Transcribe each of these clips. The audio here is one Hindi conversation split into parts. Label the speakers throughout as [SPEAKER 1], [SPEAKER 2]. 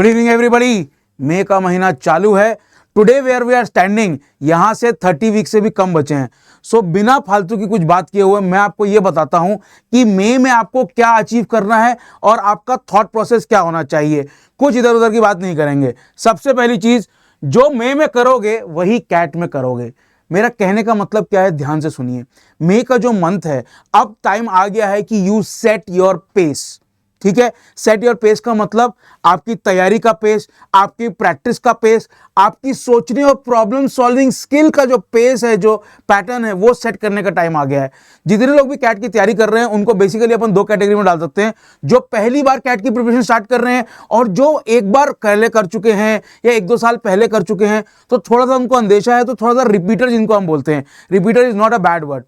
[SPEAKER 1] Good evening everybody. मई का महीना चालू है। Today where we are standing, यहां से 30 वीक से भी कम बचे हैं। सो बिना फालतू की कुछ बात किए हुए मैं आपको यह बताता हूं कि मई में आपको क्या अचीव करना है और आपका थॉट प्रोसेस क्या होना चाहिए। कुछ इधर उधर की बात नहीं करेंगे। सबसे पहली चीज, जो मई में करोगे वही कैट में करोगे। मेरा कहने का मतलब क्या है, ध्यान से सुनिए। मई का जो मंथ है, अब टाइम आ गया है कि यू सेट योर पेस। ठीक है, सेट योर पेस का मतलब आपकी तैयारी का पेस, आपकी प्रैक्टिस का पेस, आपकी सोचने और प्रॉब्लम सॉल्विंग स्किल का जो पेस है, जो पैटर्न है, वो सेट करने का टाइम आ गया है। जितने लोग भी कैट की तैयारी कर रहे हैं उनको बेसिकली अपन दो कैटेगरी में डाल सकते हैं। जो पहली बार कैट की प्रिपरेशन स्टार्ट कर रहे हैं और जो एक बार पहले कर चुके हैं या 1-2 साल पहले कर चुके हैं, तो थोड़ा सा उनको अंदेशा है, तो थोड़ा सा रिपीटर जिनको हम बोलते हैं। Repeater is not a bad word.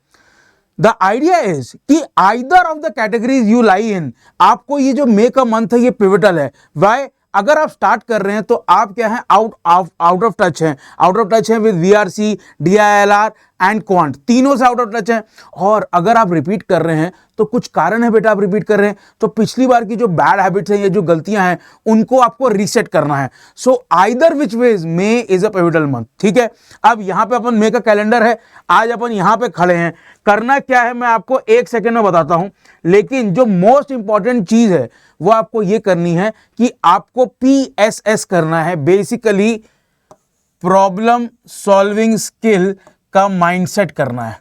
[SPEAKER 1] The idea is कि either of the categories you lie in, आपको ये जो मई का मंथ है ये पिवटल है। वाई? अगर आप स्टार्ट कर रहे हैं तो आप क्या है, आउट ऑफ टच हैं। आउट ऑफ टच हैं with VRC, DILR and quant, तीनों से आउट ऑफ टच हैं। और अगर आप रिपीट कर रहे हैं तो कुछ कारण है बेटा, आप रिपीट कर रहे हैं तो पिछली बार की जो बैड हैबिट्स हैं, ये जो गलतियां हैं, उनको आपको रीसेट करना है। So either which ways May is a pivotal month. ठीक है, अब यहां पे अपन मई का कैलेंडर है, आज अपन यहां पे खड़े हैं। करना क्या है मैं आपको 1 सेकेंड में बताता हूं, लेकिन जो मोस्ट इंपॉर्टेंट चीज है वो आपको ये करनी है कि आपको PSS करना है, बेसिकली प्रॉब्लम सॉल्विंग स्किल का माइंडसेट करना है।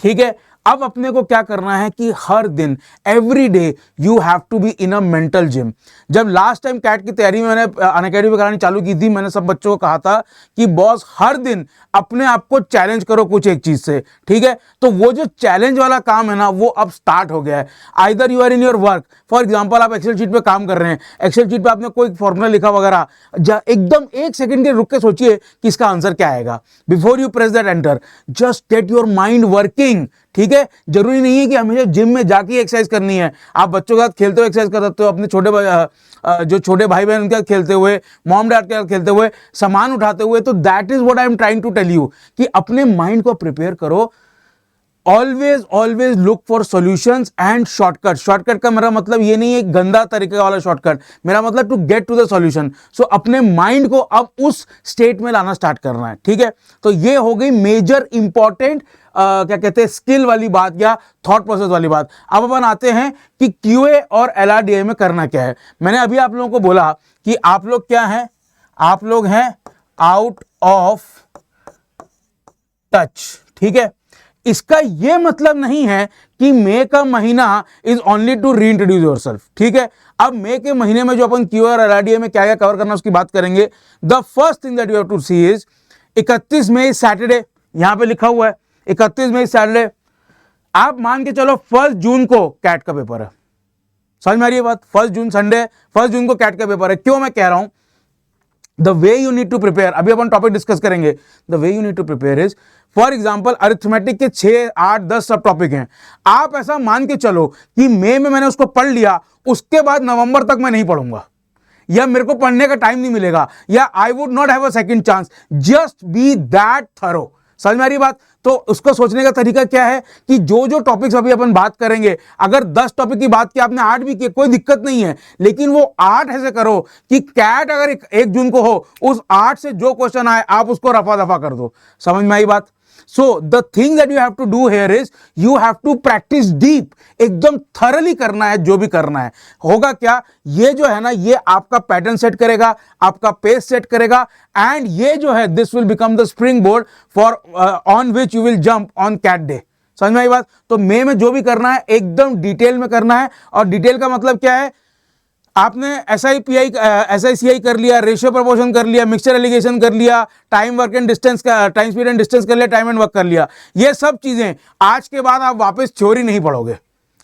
[SPEAKER 1] ठीक है, अब अपने को क्या करना है कि हर दिन, every day you have to be in a mental gym. जब लास्ट टाइम कैट की तैयारी मैंने अनअकैडमी में करानी चालू की थी, मैंने सब बच्चों को कहा था कि बॉस हर दिन अपने आप को चैलेंज करो कुछ एक चीज से। ठीक है, तो वो जो चैलेंज वाला काम है ना, वो अब स्टार्ट हो गया है। Either you are in your work, for example आप एक्सेल शीट पे काम कर रहे हैं, एक्सेल शीट पे आपने कोई फॉर्मूला लिखा वगैरह, एकदम 1 सेकंड के रुक के सोचिए कि इसका आंसर क्या आएगा। Before you press that enter, just get your mind working. ठीक है, जरूरी नहीं है कि हमेशा जिम में जाके एक्सरसाइज करनी है। आप बच्चों के साथ खेलते हुए एक्सरसाइज कर सकते हो, अपने जो छोटे भाई बहन उनके साथ खेलते हुए, मॉम डैड के साथ खेलते हुए, सामान उठाते हुए। तो that is what I am trying to tell you कि अपने माइंड को प्रिपेयर करो। Always look for solutions and shortcut. Shortcut का मेरा मतलब ये नहीं है गंदा तरीके वाला शॉर्टकट, मेरा मतलब to get to the solution. So अपने माइंड को अब उस स्टेट में लाना स्टार्ट करना है। ठीक है, तो ये हो गई मेजर इंपॉर्टेंट क्या कहते हैं, स्किल वाली बात या थॉट प्रोसेस वाली बात। अब अपन आते हैं कि QA और LRDI में करना क्या है। मैंने अभी आप लोगों को बोला कि आप लोग क्या हैं, आप लोग हैं आउट ऑफ टच। ठीक है, इसका यह मतलब नहीं है कि मई का महीना is only to reintroduce yourself. ठीक है, अब मई के महीने में जो अपन QA और LRDI में क्या क्या कवर करना उसकी बात करेंगे। The first thing that you have to see is 31 May Saturday, यहां पे लिखा हुआ है 31 मई सैटरडे। आप मान के चलो 1 जून को कैट का पेपर है। समझ में आ रही है बात? 1 जून संडे, 1 जून को कैट का पेपर है। क्यों मैं कह रहा हूं, the way you need to prepare, अभी अपन टॉपिक डिस्कस करेंगे। The way you need to prepare is, for example arithmetic के 6, 8, 10 सब टॉपिक हैं। आप ऐसा मान के चलो कि मई में मैंने उसको पढ़ लिया, उसके बाद नवंबर तक मैं नहीं पढ़ूंगा, या मेरे को पढ़ने का टाइम नहीं मिलेगा, या I would not have a second chance. Just be that thorough. समझ में आ रही बात? तो उसको सोचने का तरीका क्या है कि जो जो टॉपिक्स अभी अपन बात करेंगे, अगर 10 टॉपिक की बात की आपने 8 भी किए, कोई दिक्कत नहीं है, लेकिन वो 8 ऐसे करो कि कैट अगर 1 जून को हो, उस 8 से जो क्वेश्चन आए आप उसको रफा दफा कर दो। समझ में आई बात? So the thing that you have to do here is you have to practice deep, एकदम thoroughly करना है जो भी करना है। होगा क्या, ये जो है ना, ये आपका पैटर्न सेट करेगा, आपका पेस सेट करेगा, एंड ये जो है this will become the springboard for on which you will jump on cat day। समझ में आई बात? तो मई में जो भी करना है एकदम डिटेल में करना है। और डिटेल का मतलब क्या है, आपने SICI कर लिया, रेशियो प्रपोर्शन कर लिया, मिक्सचर एलिगेशन कर लिया, टाइम वर्क एंड डिस्टेंस का, टाइम स्पीड एंड डिस्टेंस कर लिया, टाइम एंड वर्क कर लिया। ये सब चीजें आज के बाद आप वापस थ्योरी नहीं पढ़ोगे।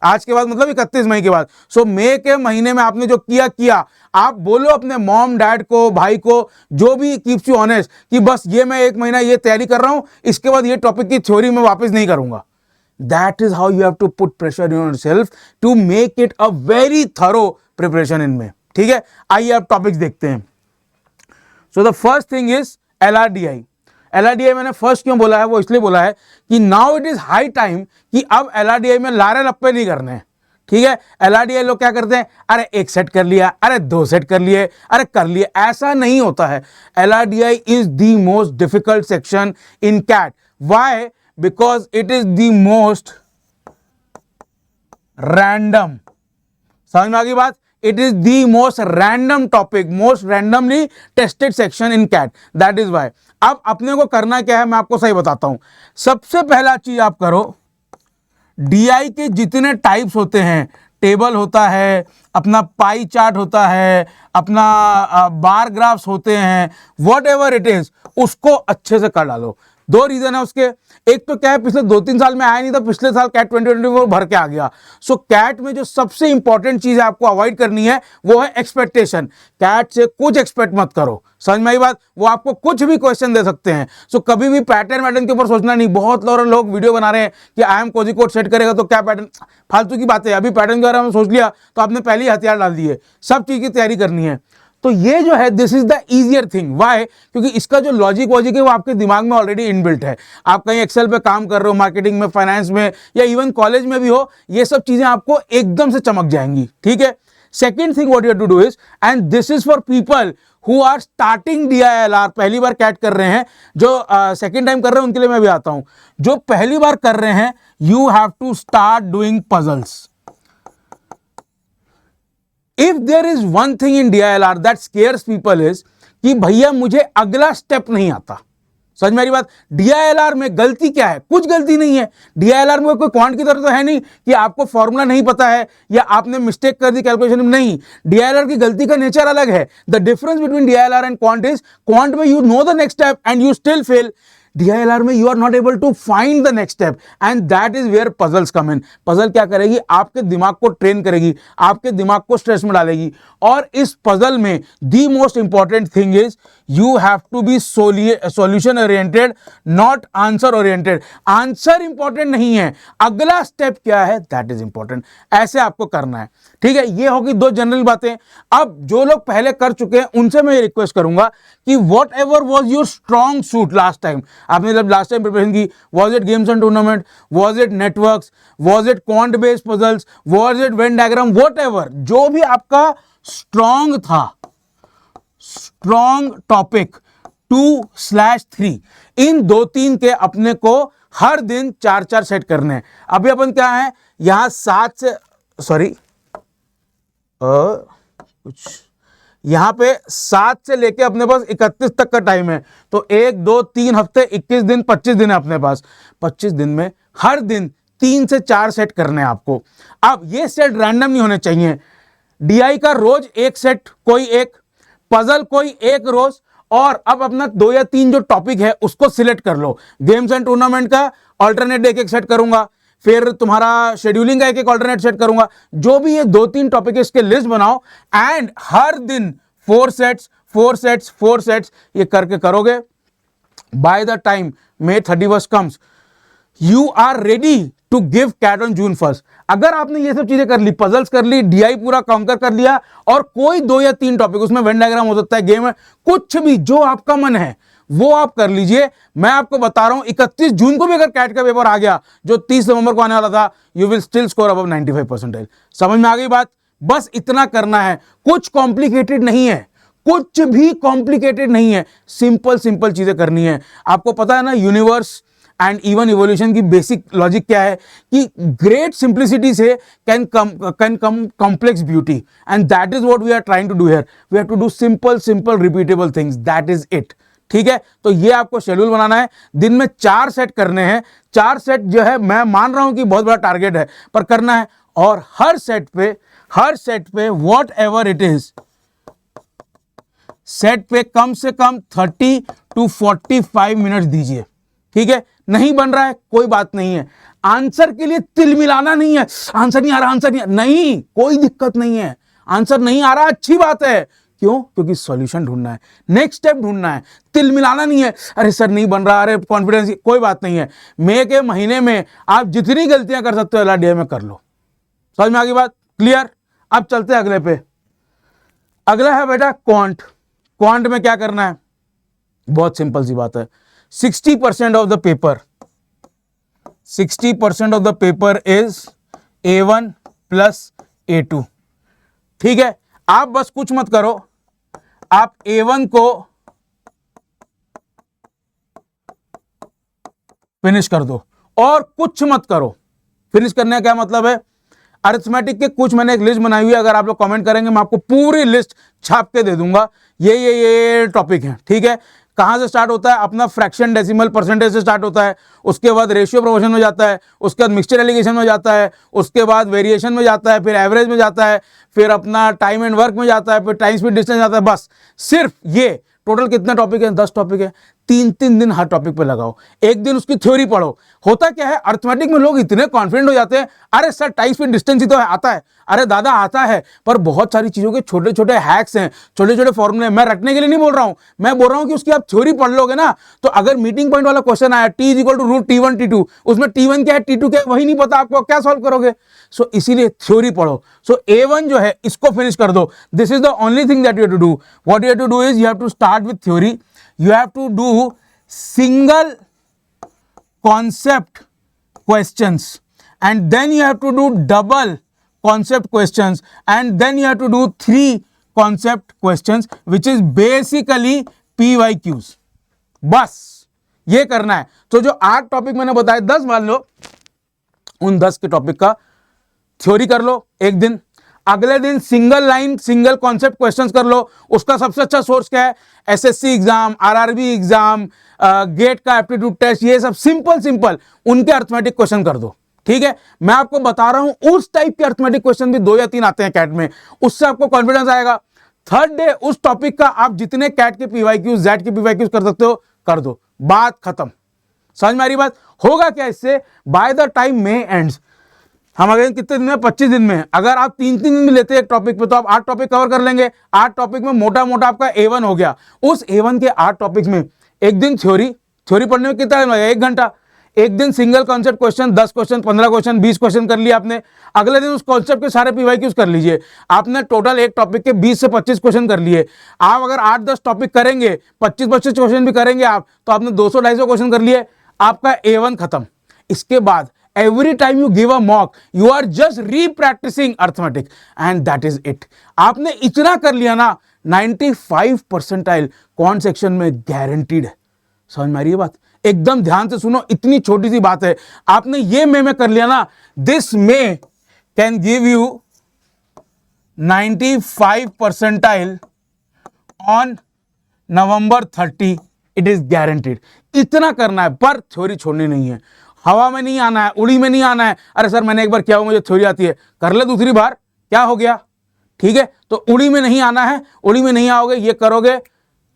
[SPEAKER 1] आज के बाद मतलब 31 मई के बाद। सो मई के महीने में आपने जो किया, आप बोलो अपने मॉम डैड को, भाई को, जो भी कीप्स यू ऑनेस्ट, कि बस ये मैं 1 महीना ये तैयारी कर रहा हूं, इसके बाद ये टॉपिक की थ्योरी में वापस नहीं करूंगा। That is how you have to put pressure on yourself to make it a very thorough preparation इनमें। ठीक है, आइए अब टॉपिक्स देखते हैं। So the first thing is LRDI। LRDI मैंने फर्स्ट क्यों बोला है, वो इसलिए बोला है कि now it is high time कि अब LRDI में लारे लप्पे नहीं करने हैं। ठीक है। LRDI लोग क्या करते हैं, अरे एक सेट कर लिया, अरे दो सेट कर लिए, अरे कर लिए, ऐसा नहीं होता है। LRDI is the most difficult section in CAT. Why? Because it is the most random. समझ में आ गई बात? It is the most random topic, most randomly tested section in CAT, that is why. अब अपने को करना क्या है, मैं आपको सही बताता हूं। सबसे पहला चीज आप करो, DI के जितने टाइप्स होते हैं, टेबल होता है, अपना पाई चार्ट होता है, अपना बार ग्राफ्स होते हैं, वॉट एवर इट इज, उसको अच्छे से कर डालो। दो रीजन है उसके। एक तो क्या है, पिछले 2-3 साल में आया नहीं था, पिछले साल कैट 2024 भर के आ गया। सो कैट में जो सबसे इंपॉर्टेंट चीज है आपको अवॉइड करनी है वो है एक्सपेक्टेशन। कैट से कुछ एक्सपेक्ट मत करो, समझ में आई बात? वो आपको कुछ भी क्वेश्चन दे सकते हैं। सो कभी भी पैटर्न के ऊपर सोचना नहीं। बहुत लोग वीडियो बना रहे हैं कि आई एम कोजिकोड सेट करेगा तो क्या पैटर्न, फालतू की बात है। अभी पैटर्न के बारे में सोच लिया तो आपने पहले ही हथियार डाल दिए। सब चीज की तैयारी करनी है। तो ये जो है, this is the easier thing. Why? क्योंकि इसका जो लॉजिक वॉजिक है वो आपके दिमाग में ऑलरेडी इनबिल्ट है। आप कहीं एक्सेल पे काम कर रहे हो, मार्केटिंग में, फाइनेंस में, या इवन कॉलेज में भी हो, ये सब चीजें आपको एकदम से चमक जाएंगी, ठीक है। Second thing what you have to do is, and this is for people who are starting DILR, पहली बार कैट कर रहे हैं, जो सेकेंड टाइम कर रहे हैं उनके लिए मैं भी आता हूं। जो पहली बार कर रहे हैं, you have to start doing puzzles. If there is one thing in DILR that scares people is कि भैया मुझे अगला स्टेप नहीं आता। समझ मेरी बात? DILR में गलती क्या है? कुछ गलती नहीं है। DILR में कोई क्वांट की तरह तो है नहीं कि आपको फॉर्मूला नहीं पता है या आपने मिस्टेक कर दी कैलकुलेशन में। नहीं, DILR की गलती का नेचर अलग है। The difference between DILR and quant is, quant में you know the next step and you still fail. DILR में you are not able to find the next step, and that is where puzzles come in. Puzzle क्या करेगी? आपके दिमाग को ट्रेन करेगी, आपके दिमाग को स्ट्रेस में डालेगी। और इस पजल में the most important thing is you have to be solution oriented, not answer oriented. Answer important नहीं है, अगला स्टेप क्या है दैट इज इंपॉर्टेंट। ऐसे आपको करना है, ठीक है। ये होगी दो जनरल बातें। अब जो लोग पहले कर चुके हैं उनसे मैं रिक्वेस्ट करूंगा कि what ever was your strong suit last time, आपने जब लास्ट टाइम प्रिपरेशन की, was it games and tournament, was it networks, was it quant based puzzles, was it Venn diagram, what ever, जो भी आपका स्ट्रॉन्ग था, स्ट्रॉन्ग टॉपिक 2/3, इन 2-3 के अपने को हर दिन 4-4 सेट करने हैं। अभी अपन क्या है, यहां 7 से, सॉरी कुछ यहां पे 7 से लेके अपने पास 31 तक का टाइम है। तो 1, 2, 3 हफ्ते, 21 दिन, 25 दिन है अपने पास। 25 दिन में हर दिन 3 से 4 सेट करने हैं आपको। अब ये सेट रैंडम नहीं होने चाहिए। DI का रोज एक सेट, कोई एक पजल, कोई एक रोज। और अब अपना 2 या 3 जो टॉपिक है उसको सिलेक्ट कर लो। गेम्स एंड टूर्नामेंट का ऑल्टरनेट एक सेट करूंगा, फिर तुम्हारा शेड्यूलिंग का एक ऑल्टरनेट सेट करूंगा। जो भी ये 2-3 टॉपिक है इसके लिस्ट बनाओ, एंड हर दिन 4 सेट्स ये करके करोगे। By the time May 31 comes, you are ready to give CAT on June 1st। अगर आपने ये सब चीजें कर ली, पजल्स कर ली, DI पूरा काउंटर कर लिया, और कोई 2 या 3 टॉपिक, उसमें वेन डायग्राम हो सकता है, गेम है, कुछ भी जो आपका मन है वो आप कर लीजिए। मैं आपको बता रहा हूं 31 जून को भी अगर कैट का पेपर आ गया जो 30 नवंबर को आने वाला था, you will still score above 95%। समझ में आ गई बात? बस इतना करना है, कुछ कॉम्प्लिकेटेड नहीं है, कुछ भी कॉम्प्लिकेटेड नहीं है, सिंपल चीजें करनी है। आपको पता है ना, यूनिवर्स एंड इवन इवोल्यूशन की बेसिक लॉजिक क्या है कि ग्रेट सिंप्लिसिटी से can come complex beauty, and that is what we are trying to do here. We have to do simple repeatable things, that is it, ठीक है। तो ये आपको शेड्यूल बनाना है, दिन में 4 सेट करने हैं। 4 सेट जो है, मैं मान रहा हूं कि बहुत बड़ा टारगेट है, पर करना है। और हर सेट पे what ever it is, set पे कम से कम 30 to 45 मिनट्स दीजिए, ठीक है। नहीं बन रहा है कोई बात नहीं है, आंसर के लिए तिल मिलाना नहीं है। आंसर नहीं आ रहा, नहीं, कोई दिक्कत नहीं है। आंसर नहीं आ रहा, अच्छी बात है। क्यों? क्योंकि सॉल्यूशन ढूंढना है, नेक्स्ट स्टेप ढूंढना है, तिल मिलाना नहीं है। अरे सर नहीं बन रहा, अरे कॉन्फिडेंस, कोई बात नहीं है। मई के महीने में आप जितनी गलतियां कर सकते हो LRDI में कर लो। समझ में आ गई बात? क्लियर? अब चलते हैं अगले पे। अगला है बेटा क्वांट। क्वांट में क्या करना है? बहुत सिंपल सी बात है। 60% of the paper is A1, plus A2। ठीक है, आप बस कुछ मत करो, आप A1 को फिनिश कर दो और कुछ मत करो। फिनिश करने का क्या मतलब है, अरिथमेटिक के कुछ मैंने एक लिस्ट बनाई हुई है, अगर आप लोग कमेंट करेंगे मैं आपको पूरी लिस्ट छाप के दे दूंगा। ये टॉपिक है। ठीक है, कहां से स्टार्ट होता है अपना, फ्रैक्शन डेसिमल परसेंटेज से स्टार्ट होता है, उसके बाद रेशियो प्रोपोर्शन में जाता है, उसके बाद मिक्सचर एलिगेशन में जाता है, उसके बाद वेरिएशन में जाता है, फिर एवरेज में जाता है, फिर अपना टाइम एंड वर्क में जाता है, फिर टाइम स्पीड डिस्टेंस जाता है। बस सिर्फ ये टोटल कितने टॉपिक है, 10 टॉपिक है। 3-3 दिन हर टॉपिक पे लगाओ, एक दिन उसकी थ्योरी पढ़ो। होता क्या है, अर्थमेटिक में लोग इतने कॉन्फिडेंट हो जाते हैं, अरे सर टाइम स्पीड डिस्टेंस ही तो आता है, अरे दादा आता है, पर बहुत सारी चीजों के छोटे छोटे हैक्स हैं, छोटे छोटे फॉर्मूले। मैं रटने के लिए नहीं बोल रहा हूं, मैं बोल रहा हूं कि उसकी आप थ्योरी पढ़ लोगे ना, तो अगर मीटिंग पॉइंट वाला क्वेश्चन आया T = √T1 T2, उसमें T1 क्या है T2 क्या है वही नहीं पता आपको, क्या सॉल्व करोगे। सो इसीलिए थ्योरी पढ़ो। सो A1 जो है इसको फिनिश कर दो। This is the only thing that you have to do. What you have to do is you have to start with theory, you have to do single concept questions and then you have to do double concept questions and then you have to do 3 concept questions which is basically PYQs। बस ये करना है। तो जो 8 टॉपिक मैंने बताए 10 मान लो, उन 10 के टॉपिक का थ्योरी कर लो एक दिन, अगले दिन single line single concept questions कर लो। उसका सबसे अच्छा सोर्स क्या है, SSC exam, RRB exam, GATE का एप्टीट्यूड टेस्ट, ये सब सिंपल उनके अर्थमेटिक क्वेश्चन कर दो। ठीक है, मैं आपको बता रहा हूं उस टाइप के अर्थमेटिक क्वेश्चन भी 2 या 3 आते हैं कैट में, उससे आपको कॉन्फिडेंस आएगा। थर्ड डे उस टॉपिक का आप जितने कैट के पीवाईक्यूज, जेड के पीवाईक्यूज कर सकते हो कर दो, बात खत्म। समझ में आ रही बात। होगा क्या इससे, bye the time may ends, हम अगर कितने दिन में, 25 दिन में, अगर आप 3-3 दिन में लेते हैं एक टॉपिक पे, तो आप 8 टॉपिक कवर कर लेंगे। 8 टॉपिक में मोटा मोटा आपका A1 हो गया। उस A1 के 8 टॉपिक में एक दिन थ्योरी पढ़ने में कितना टाइम लगेगा, 1 घंटा। एक दिन single concept question, 10 question, 15 question, 20 question कर लिया आपने। अगले दिन उस कॉन्सेप्ट के सारे पीवाईक्यूज कर लीजिए। आपने टोटल एक टॉपिक के 20 से 25 क्वेश्चन कर लिए। आप अगर 8-10 टॉपिक करेंगे, 25-25 क्वेश्चन भी करेंगे आप, तो आपने 200-250 क्वेश्चन कर लिए, आपका A1 खत्म। इसके बाद every time you give a mock you are just re-practicing arithmetic and that is it। आपने इतना कर लिया ना, 95 परसेंटाइल कौन सेक्शन में गारंटीड है। समझ में आ रही है बात, एकदम ध्यान से सुनो, इतनी छोटी सी बात है। आपने ये में कर लिया ना, this may can give you 95 percentile on November 30, it is guaranteed. इतना करना है, पर थ्योरी छोड़नी नहीं है। हवा में नहीं आना है, उड़ी में नहीं आना है, अरे सर मैंने एक बार किया हुआ, मुझे थ्योरी आती है, कर ले दूसरी बार, क्या हो गया। ठीक है, तो उड़ी में नहीं आना है, उड़ी में नहीं आओगे, ये करोगे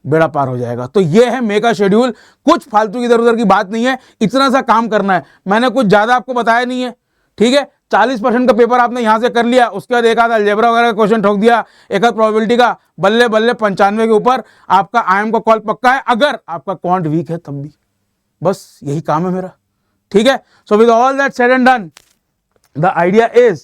[SPEAKER 1] बेड़ा पार हो जाएगा। तो ये है मे का शेड्यूल, कुछ फालतू की इधर उधर की बात नहीं है, इतना सा काम करना है। मैंने कुछ ज्यादा आपको बताया नहीं है। ठीक है, 40% का पेपर आपने यहां से कर लिया, उसके बाद एक आध अलजेब्रा वगैरह का क्वेश्चन ठोक दिया, एक आध प्रोबेबिलिटी का, बल्ले बल्ले 95 के ऊपर आपका आईएम का कॉल पक्का है। अगर आपका क्वांट वीक है तब भी, बस यही काम है मेरा। ठीक है, so with all that said and done, the idea is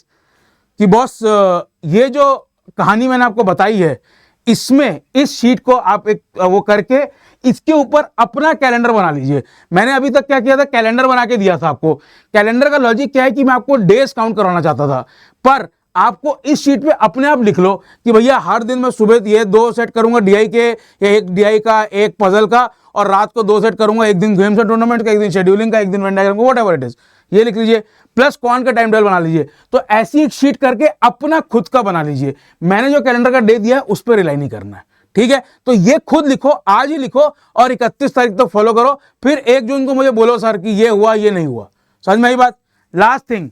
[SPEAKER 1] कि बॉस ये जो कहानी मैंने आपको बताई है, इसमें इस शीट को आप एक वो करके इसके ऊपर अपना कैलेंडर बना लीजिए। मैंने अभी तक क्या किया था, कैलेंडर बना के दिया था आपको। कैलेंडर का लॉजिक क्या है कि मैं आपको डेज काउंट करवाना चाहता था, पर आपको इस शीट पे अपने आप लिख लो कि भैया हर दिन मैं सुबह ये 2 सेट करूंगा DI के, एक DI का, एक पजल का, और रात को 2 सेट करूंगा, एक दिन गेम्स एंड टूर्नामेंट का, एक दिन शेड्यूलिंग का, एक दिन वेन डायग्राम का, व्हाटएवर इट इज, ये लिख लीजिए। प्लस क्वांट का टाइम टेबल बना लीजिए। तो ऐसी एक शीट करके अपना खुद का बना लीजिए। मैंने जो कैलेंडर का डे दिया है उस पर रिलाई नहीं करना है। ठीक है, तो ये खुद लिखो, आज ही लिखो और 31 तारीख तक फॉलो करो। फिर 1 जून को मुझे बोलो सर कि ये हुआ ये नहीं हुआ। समझ में आई बात। लास्ट थिंग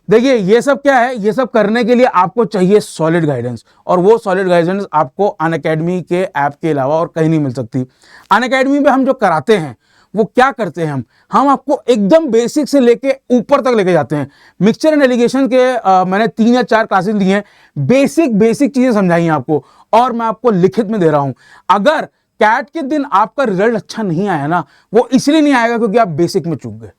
[SPEAKER 1] देखिए, ये सब क्या है, ये सब करने के लिए आपको चाहिए सॉलिड गाइडेंस, और वो सॉलिड गाइडेंस आपको अनअकैडमी के ऐप के अलावा और कहीं नहीं मिल सकती। अनअकैडमी में हम जो कराते हैं वो क्या करते हैं, हम आपको एकदम बेसिक से लेके ऊपर तक लेके जाते हैं। मिक्सचर एंड एलिगेशन के मैंने 3 या 4 क्लासेस ली हैं, बेसिक चीजें समझाई हैं आपको, और मैं आपको लिखित में दे रहा हूं। अगर कैट के दिन आपका रिजल्ट अच्छा नहीं आया ना, वो इसलिए नहीं आएगा क्योंकि आप बेसिक में चूक गए।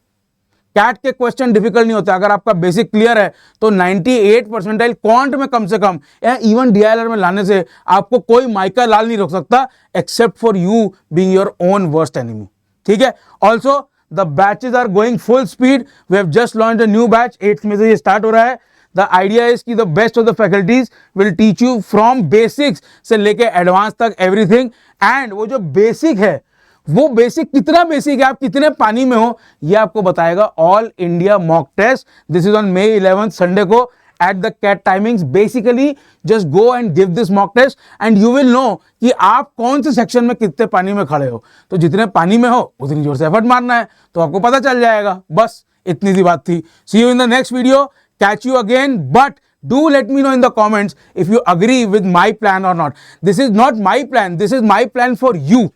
[SPEAKER 1] कैट के क्वेश्चन डिफिकल्ट नहीं होते, अगर आपका बेसिक क्लियर है तो 98 परसेंटाइल क्वांट में कम से कम, या इवन DILR में लाने से आपको कोई माइका लाल नहीं रोक सकता, except for you being your own worst enemy. ठीक है, also the batches are going full speed. We have just launch a new batch, 8th में से ये स्टार्ट हो रहा है। द आइडिया इज कि the best of the faculties will teach you from basics से लेके एडवांस तक एवरीथिंग। एंड वो जो बेसिक है, वो बेसिक कितना बेसिक है, आप कितने पानी में हो, ये आपको बताएगा all India mock test. This is on May 11 Sunday को at the CAT timings। Basically just go and give this mock test and you will know कि आप कौन से सेक्शन में कितने पानी में खड़े हो। तो जितने पानी में हो उतनी जोर से एफर्ट मारना है, तो आपको पता चल जाएगा। बस इतनी सी बात थी। See you in the next video, catch you again, but do let me know in the comments if you agree with my plan or not. This is not my plan, this is my plan for you।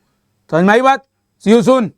[SPEAKER 1] समझ में आई बात? See you soon।